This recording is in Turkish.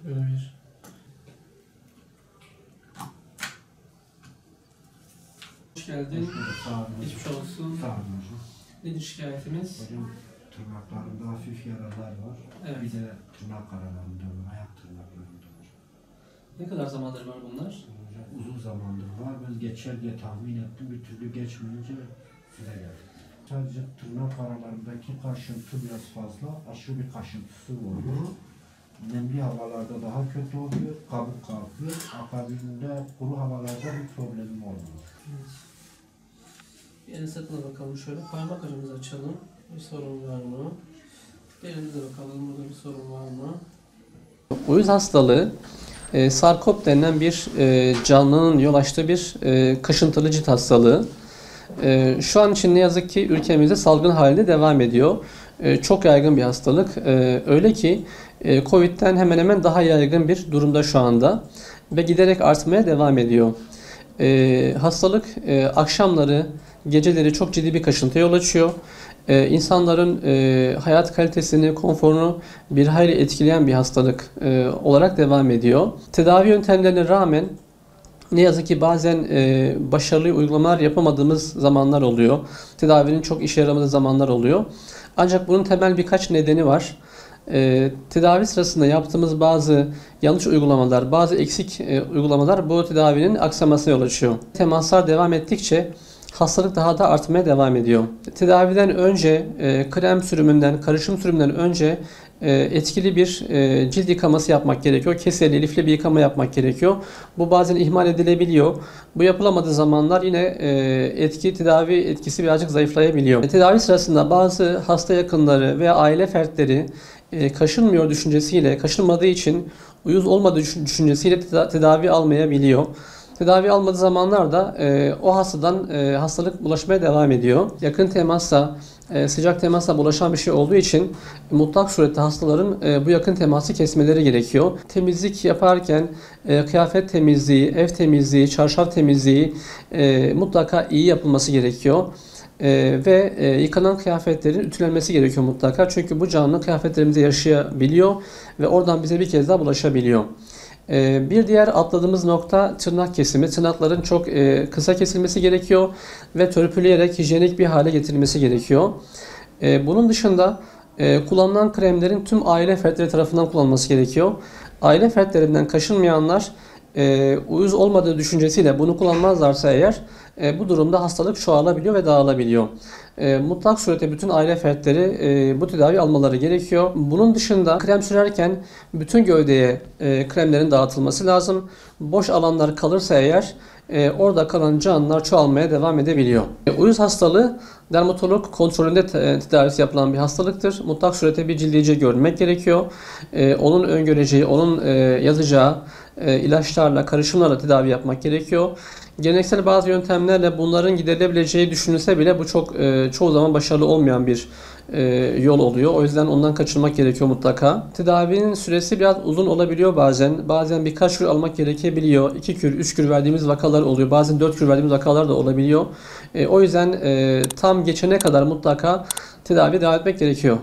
Buyur. Hoş geldin. Sağ olun. Geçmiş olsun. Sağ olun hocam. Nedir şikayetimiz? Hocam tırnaklarımda hafif yaralar var. Evet. Bir de tırnak aralarında var, ayak tırnaklarımda var. Ne kadar zamandır var bunlar? Hocam uzun zamandır var. Ben geçer diye tahmin ettim. Bir türlü geçmeyince size geldim. Sadece tırnak aralarındaki kaşıntı biraz fazla. Aşırı bir kaşıntısı oluyor. Nemli havalarda daha kötü oluyor. Kabuk kalkıyor. Akabinde kuru havalarda bir problemim olmuyor. Evet. Bir elinize tadına bakalım şöyle. Parmak ucumuzu açalım. Bir sorun var mı? Elimize bakalım. Burada bir sorun var mı? Uyuz hastalığı sarkop denilen bir canlının yol açtığı bir kaşıntılı cilt hastalığı. Şu an için ne yazık ki ülkemizde salgın halinde devam ediyor. Çok yaygın bir hastalık. Öyle ki Covid'den hemen hemen daha yaygın bir durumda şu anda ve giderek artmaya devam ediyor. Hastalık akşamları, geceleri çok ciddi bir kaşıntıya yol açıyor. İnsanların hayat kalitesini, konforunu bir hayli etkileyen bir hastalık olarak devam ediyor. Tedavi yöntemlerine rağmen ne yazık ki bazen başarılı uygulamalar yapamadığımız zamanlar oluyor. Tedavinin çok işe yaramadığı zamanlar oluyor. Ancak bunun temel birkaç nedeni var. Tedavi sırasında yaptığımız bazı yanlış uygulamalar, bazı eksik uygulamalar bu tedavinin aksamasına yol açıyor. Temaslar devam ettikçe hastalık daha da artmaya devam ediyor. Tedaviden önce krem sürümünden, karışım sürümünden önce etkili bir cilt yıkaması yapmak gerekiyor. Keseli, lifli bir yıkama yapmak gerekiyor. Bu bazen ihmal edilebiliyor. Bu yapılamadığı zamanlar yine tedavi etkisi birazcık zayıflayabiliyor. Tedavi sırasında bazı hasta yakınları veya aile fertleri kaşınmıyor düşüncesiyle, kaşınmadığı için uyuz olmadığı düşüncesiyle tedavi almayabiliyor. Tedavi almadığı zamanlarda o hastadan hastalık bulaşmaya devam ediyor. Yakın temasla, sıcak temasla bulaşan bir şey olduğu için mutlak surette hastaların bu yakın teması kesmeleri gerekiyor. Temizlik yaparken kıyafet temizliği, ev temizliği, çarşaf temizliği mutlaka iyi yapılması gerekiyor. Ve yıkanan kıyafetlerin ütülenmesi gerekiyor mutlaka. Çünkü bu canlı kıyafetlerimize yaşayabiliyor ve oradan bize bir kez daha bulaşabiliyor. Bir diğer atladığımız nokta tırnak kesimi. Tırnakların çok kısa kesilmesi gerekiyor ve törpüleyerek hijyenik bir hale getirilmesi gerekiyor. Bunun dışında kullanılan kremlerin tüm aile fertleri tarafından kullanılması gerekiyor. Aile fertlerinden kaşınmayanlar uyuz olmadığı düşüncesiyle bunu kullanmazlarsa eğer bu durumda hastalık çoğalabiliyor ve dağılabiliyor. Mutlak surette bütün aile fertleri bu tedavi almaları gerekiyor. Bunun dışında krem sürerken bütün gövdeye kremlerin dağıtılması lazım. Boş alanlar kalırsa eğer orada kalan canlılar çoğalmaya devam edebiliyor. Uyuz hastalığı dermatolog kontrolünde tedavisi yapılan bir hastalıktır. Mutlak surette bir cildiyeci görmek gerekiyor. Onun öngöreceği, onun yazacağı ilaçlarla, karışımlarla tedavi yapmak gerekiyor. Geleneksel bazı yöntemlerle bunların giderilebileceği düşünülse bile bu çoğu zaman başarılı olmayan bir yol oluyor. O yüzden ondan kaçınmak gerekiyor mutlaka. Tedavinin süresi biraz uzun olabiliyor bazen. Bazen birkaç kür almak gerekebiliyor. 2 kür, 3 kür verdiğimiz vakalar oluyor. Bazen 4 kür verdiğimiz vakalar da olabiliyor. O yüzden tam geçene kadar mutlaka tedaviye devam etmek gerekiyor.